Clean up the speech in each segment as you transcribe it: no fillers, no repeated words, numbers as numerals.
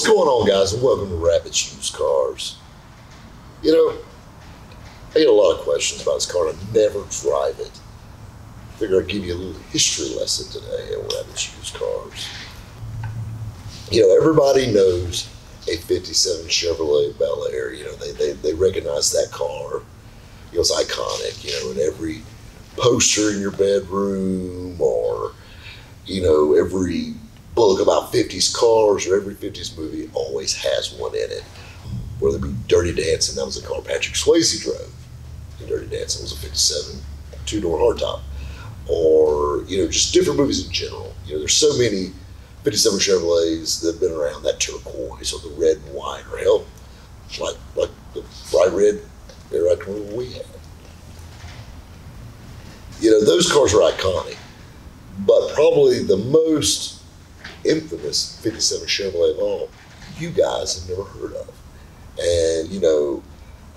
What's going on, guys, and welcome to Rabbit's Used Cars. You know, I get a lot of questions about this car, and I never drive it. I figure I'd give you a little history lesson today on Rabbit's Used Cars. You know, everybody knows a 57 Chevrolet Bel Air. You know, they recognize that car. You know, it's iconic, you know, in every poster in your bedroom, or, you know, every book about 50s cars or every 50s movie always has one in it. Whether it be Dirty Dancing, that was a car Patrick Swayze drove. And Dirty Dancing was a 57 two-door hardtop. Or, you know, just different movies in general. You know, there's so many 57 Chevrolets that have been around, that turquoise or the red and white, or hell, like the bright red air convertible we had. You know, those cars are iconic, but probably the most infamous 57 Chevrolet of all, you guys have never heard of. And, you know,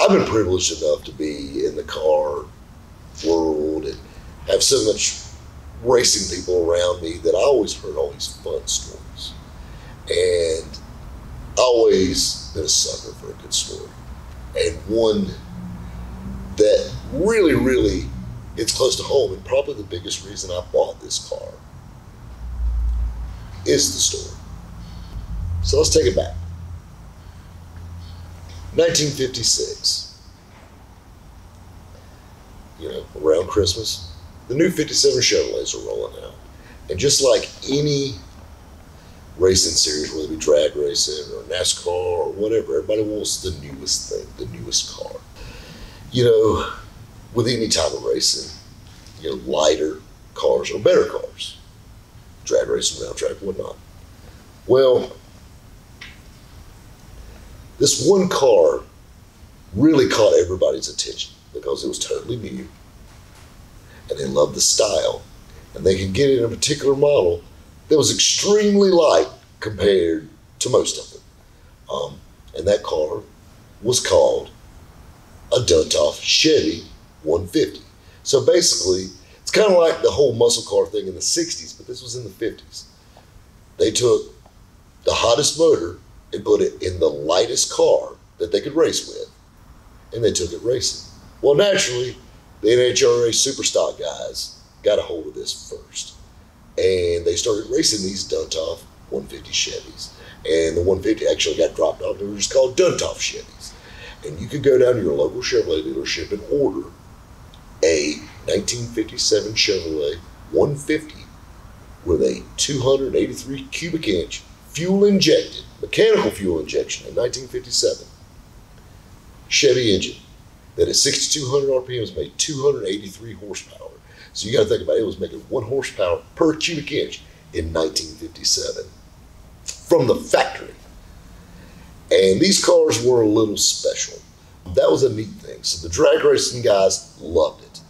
I've been privileged enough to be in the car world and have so much racing people around me that I always heard all these fun stories. And I always been a sucker for a good story. And one that really it's close to home, and probably the biggest reason I bought this car is the story. So let's take it back. 1956. You know, around Christmas, the new 57 Chevrolets are rolling out. And just like any racing series, whether it be drag racing or NASCAR or whatever, everybody wants the newest thing, the newest car. You know, with any type of racing, you know, lighter cars or better cars. Drag racing, round track, whatnot. Well, this one car really caught everybody's attention because it was totally new, and they loved the style, and they could get in a particular model that was extremely light compared to most of them. And that car was called a Duntov Chevy 150. So basically, it's kind of like the whole muscle car thing in the 60s, but this was in the 50s. They took the hottest motor and put it in the lightest car that they could race with, and they took it racing. Well, naturally, the NHRA Superstock guys got a hold of this first, and they started racing these Duntov 150 Chevys. And the 150 actually got dropped off. They were just called Duntov Chevys. And you could go down to your local Chevrolet dealership and order a 1957 Chevrolet 150 with a 283 cubic inch fuel injected, mechanical fuel injection in 1957 Chevy engine that at 6,200 RPMs made 283 horsepower. So you got to think about it, it was making 1 horsepower per cubic inch in 1957 from the factory. And these cars were a little special. That was a neat thing. So the drag racing guys loved it.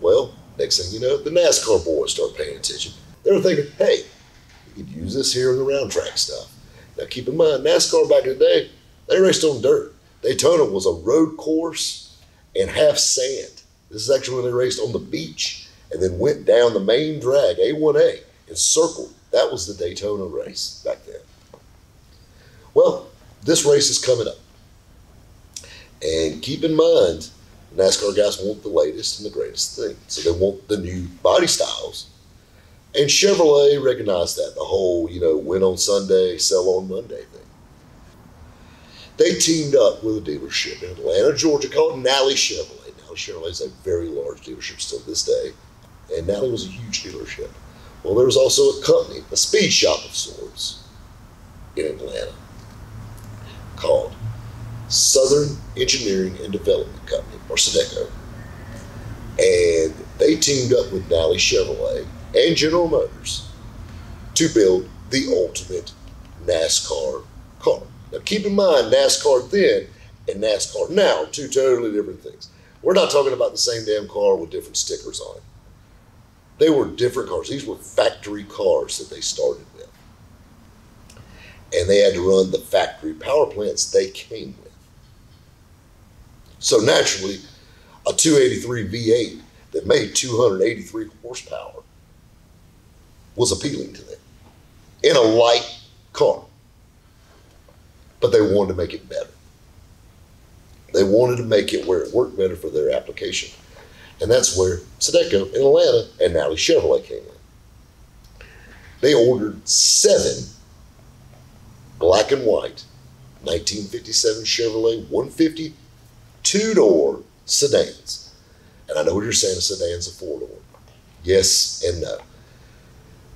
Well, next thing you know, the NASCAR boys start paying attention. They were thinking, hey, we could use this here in the round track stuff. Now keep in mind, NASCAR back in the day, they raced on dirt. Daytona was a road course and half sand. This is actually when they raced on the beach and then went down the main drag, A1A, and circled. That was the Daytona race back then. Well, this race is coming up. And keep in mind, NASCAR guys want the latest and the greatest thing. So they want the new body styles. And Chevrolet recognized that, the whole, you know, win on Sunday, sell on Monday thing. They teamed up with a dealership in Atlanta, Georgia called Nally Chevrolet. Nally Chevrolet is a very large dealership still to this day. And Nally was a huge dealership. Well, there was also a company, a speed shop of sorts in Atlanta called Southern Engineering and Development Company, or SEDECO. And they teamed up with Nally Chevrolet and General Motors to build the ultimate NASCAR car. Now keep in mind, NASCAR then and NASCAR now are two totally different things. We're not talking about the same damn car with different stickers on it. They were different cars. These were factory cars that they started with. And they had to run the factory power plants they came with. So naturally, a 283 V8 that made 283 horsepower was appealing to them in a light car. but they wanted to make it better. They wanted to make it where it worked better for their application. And that's where Zydeco in Atlanta and Nally Chevrolet came in. They ordered 7 black and white 1957 Chevrolet 150 2-door sedans. And I know what you're saying, a sedan's a 4-door. Yes and no.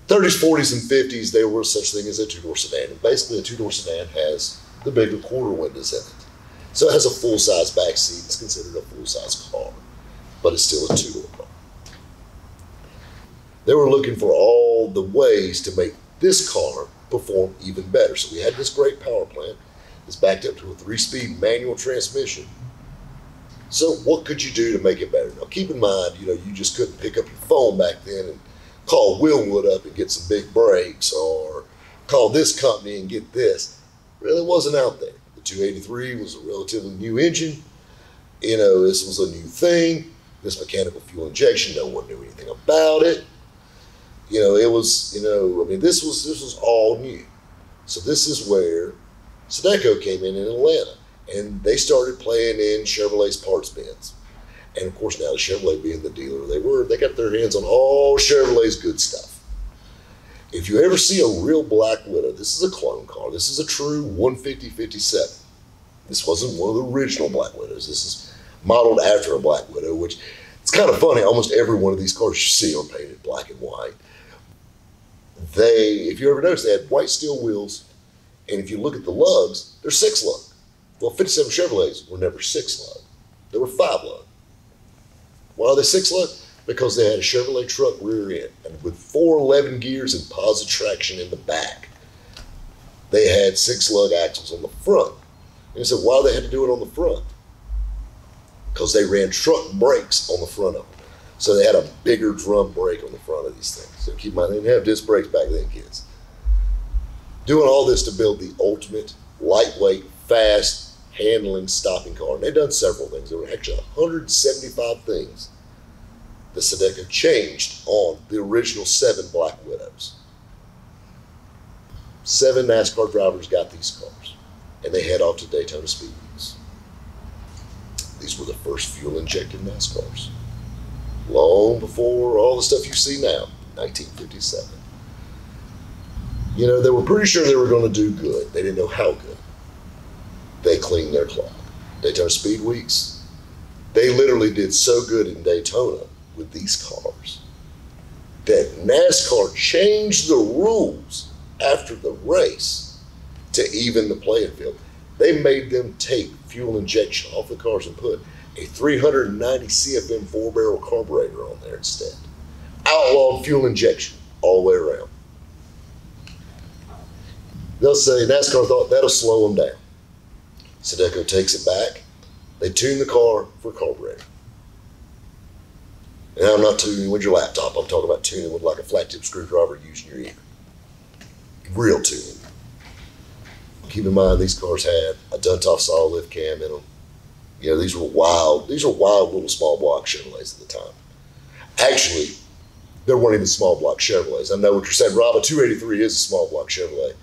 30s, 40s, and 50s, there was such thing as a 2-door sedan. And basically, a 2-door sedan has the bigger quarter windows in it. So it has a full-size back seat. It's considered a full-size car, but it's still a 2-door car. They were looking for all the ways to make this car perform even better. So we had this great power plant. It's backed up to a 3-speed manual transmission. So what could you do to make it better? Now, keep in mind, you just couldn't pick up your phone back then and call Willwood up and get some big brakes, or call this company and get this. It really wasn't out there. The 283 was a relatively new engine. This was a new thing. This mechanical fuel injection, no one knew anything about it. It was, this was all new. So this is where Zydeco came in Atlanta, and they started playing in Chevrolet's parts bins. And of course, now the Chevrolet being the dealer they got their hands on all Chevrolet's good stuff. If you ever see a real Black Widow, this is a clone car. This is a true 150-57. This wasn't one of the original Black Widows. This is modeled after a Black Widow, which it's kind of funny. Almost every one of these cars you see are painted black and white. If you ever notice, they had white steel wheels, and if you look at the lugs, they're 6-lug. Well, 57 Chevrolets were never 6-lug. They were 5-lug. Why are they 6-lug? Because they had a Chevrolet truck rear end, and with 4 11 gears and positive traction in the back. They had 6-lug axles on the front. And you said, why they had to do it on the front? Because they ran truck brakes on the front of them. So they had a bigger drum brake on the front of these things. So keep in mind, they didn't have disc brakes back then, kids. Doing all this to build the ultimate, lightweight, fast, handling, stopping car. And they've done several things. There were actually 175 things that Zydeco changed on the original 7 Black Widows. 7 NASCAR drivers got these cars, and they head off to Daytona Speedways. These were the first fuel-injected NASCARs, long before all the stuff you see now, 1957. They were pretty sure they were going to do good. They didn't know how good. They cleaned their clock. Daytona Speed Weeks, they literally did so good in Daytona with these cars that NASCAR changed the rules after the race to even the playing field. They made them take fuel injection off the cars and put a 390 CFM 4-barrel carburetor on there instead. Outlawed fuel injection all the way around. They'll say NASCAR thought that'll slow them down. Zydeco takes it back. They tune the car for carburetor. And I'm not tuning with your laptop. I'm talking about tuning with like a flat tip screwdriver using your ear. Real tuning. Keep in mind, these cars had a Duntov solid lift cam in them. These were wild little small block Chevrolets at the time. Actually, there weren't even small block Chevrolets. I know what you're saying, Rob, a 283 is a small block Chevrolet.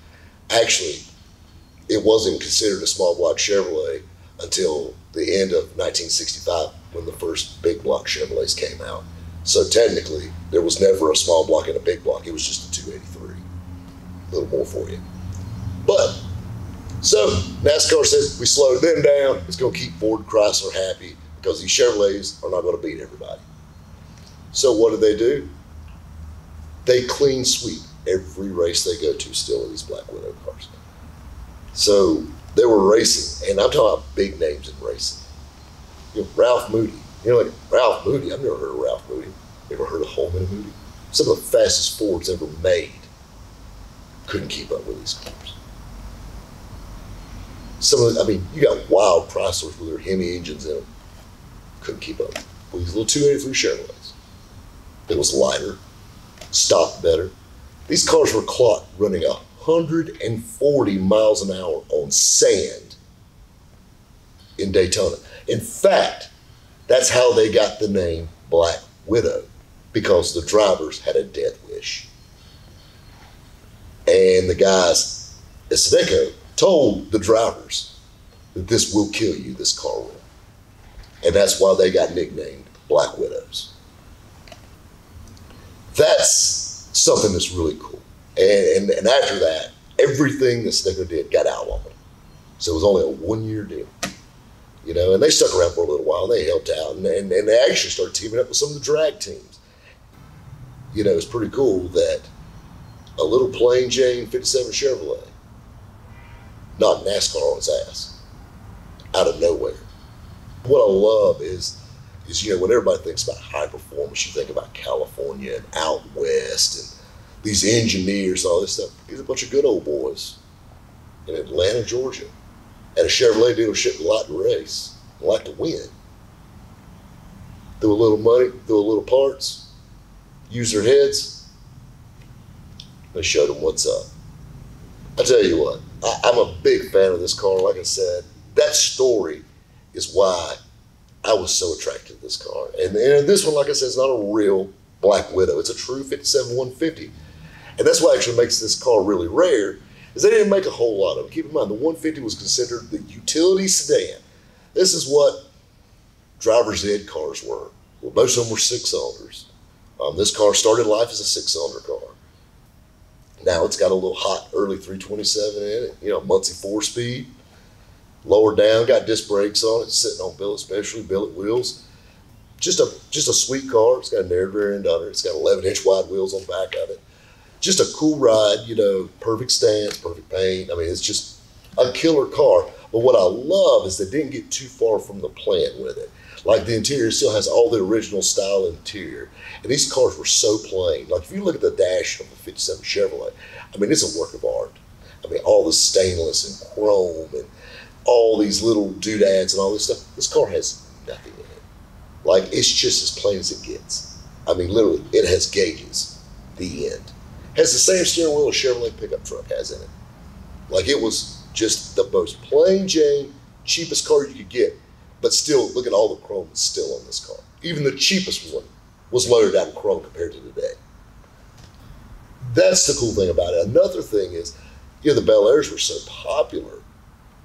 Actually, it wasn't considered a small block Chevrolet until the end of 1965 when the first big block Chevrolets came out. So technically, there was never a small block and a big block. It was just a 283. A little more for you. But, so NASCAR says we slowed them down. It's going to keep Ford and Chrysler happy because these Chevrolets are not going to beat everybody. So what do? They clean sweep every race they go to still in these Black Widow cars. So they were racing, and I'm talking about big names in racing. Ralph Moody. Ralph Moody. I've never heard of Ralph Moody. You ever heard of Holman and Moody? Some of the fastest Fords ever made couldn't keep up with these cars. You got wild Chryslers with their Hemi engines in them. Couldn't keep up with these little 283 Chevrolets. It was lighter, stopped better. These cars were clocked running 140 miles an hour on sand in Daytona. In fact, that's how they got the name Black Widow, because the drivers had a death wish. And the guys at Zydeco told the drivers that this will kill you, this car will. And that's why they got nicknamed Black Widows. That's something that's really cool. And after that, everything that Snicker did got outlawed. So it was only a 1-year deal. You know, and they stuck around for a little while. They helped out, and they actually started teaming up with some of the drag teams. You know, it's pretty cool that a little plain Jane 57 Chevrolet knocked NASCAR on its ass out of nowhere. What I love is you know, when everybody thinks about high performance, you think about California and out west and these engineers, all this stuff. These are a bunch of good old boys in Atlanta, Georgia, at a Chevrolet dealership that liked to race, and liked to win. Threw a little money, threw a little parts, used their heads. They showed them what's up. I tell you what, I'm a big fan of this car. Like I said, that story is why I was so attracted to this car. And this one, like I said, is not a real Black Widow. It's a true 57 150. And that's what actually makes this car really rare, is they didn't make a whole lot of them. Keep in mind, the 150 was considered the utility sedan. This is what driver's ed cars were. Well, most of them were 6-cylinders. This car started life as a 6-cylinder car. Now it's got a little hot early 327 in it, you know, Muncie 4-speed. Lower down, got disc brakes on it, sitting on billet wheels. Just a sweet car. It's got an air rear end under it. It's got 11-inch wide wheels on the back of it. Just a cool ride, you know, perfect stance, perfect paint. I mean, it's just a killer car. But what I love is they didn't get too far from the plant with it. Like, the interior still has all the original style interior. And these cars were so plain. Like, if you look at the dash of the 57 Chevrolet, I mean, it's a work of art. I mean, all the stainless and chrome and all these little doodads and all this stuff. This car has nothing in it. Like, it's just as plain as it gets. I mean, literally, it has gauges. The end. Has the same steering wheel a Chevrolet pickup truck has in it. Like, it was just the most plain Jane, cheapest car you could get. But still, look at all the chrome that's still on this car. Even the cheapest one was loaded out in chrome compared to today. That's the cool thing about it. Another thing is, you know, the Bel Airs were so popular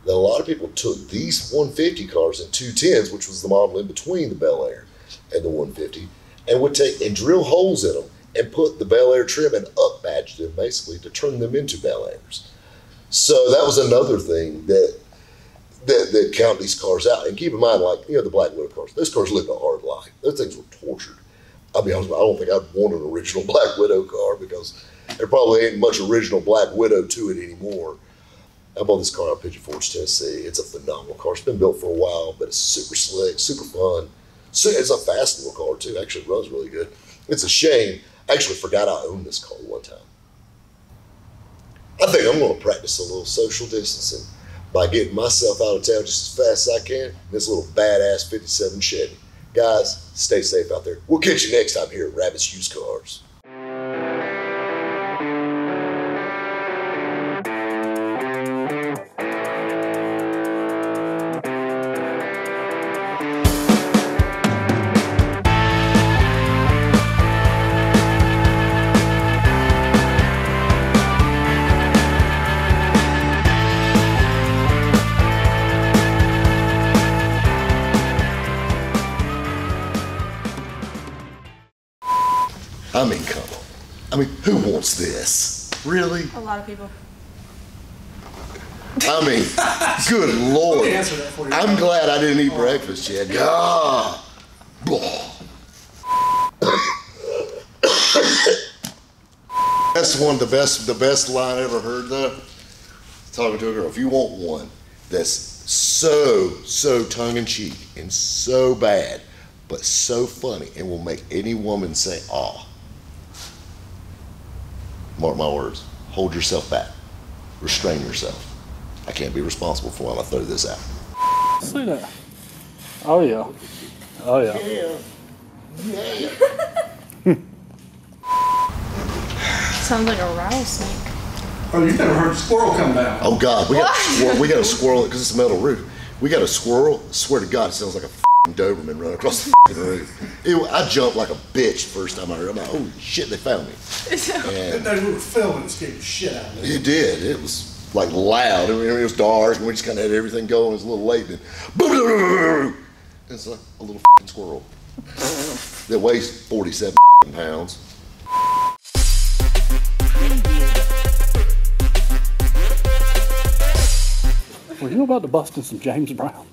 that a lot of people took these 150 cars and 210s, which was the model in between the Bel Air and the 150, and would take and drill holes in them and put the Bel Air trim and up badge them basically to turn them into Bel Airs. So that was another thing that count these cars out. And keep in mind, like, you know, the Black Widow cars, those cars lived a hard life. Those things were tortured. I mean, I don't think I'd want an original Black Widow car because there probably ain't much original Black Widow to it anymore. I bought this car out of Pigeon Forge, Tennessee. It's a phenomenal car. It's been built for a while, but it's super slick, super fun. So it's a fast little car too. Actually, it runs really good. It's a shame. I actually forgot I owned this car one time. I think I'm going to practice a little social distancing by getting myself out of town just as fast as I can in this little badass 57 Chevy. Guys, stay safe out there. We'll catch you next time here at Rabbit's Used Cars. I mean, come on. I mean, who wants this? Really? A lot of people. I mean, good Lord. Let me answer that for you. I'm glad I didn't eat breakfast yet. God. That's one of the best line I ever heard though. Talking to a girl, if you want one that's so tongue-in-cheek and so bad, but so funny and will make any woman say, "Aw." Mark my words, hold yourself back. Restrain yourself. I can't be responsible for when I throw this out. See that? Oh yeah. Oh yeah. Yeah. Sounds like a rattlesnake. Oh, you never heard a squirrel come down? Oh God, we got a squirrel because it's a metal roof. We got a squirrel. I swear to God, it sounds like a Doberman running across the roof. I jumped like a bitch the first time I heard it. I'm like, holy shit, they found me. That day we were filming, it scared the shit out of me. It did. It was like loud. I mean, it was dark, and we just kind of had everything going. It was a little late, and boom, it's like a little squirrel that weighs 47 pounds. Were you about to bust in some James Brown?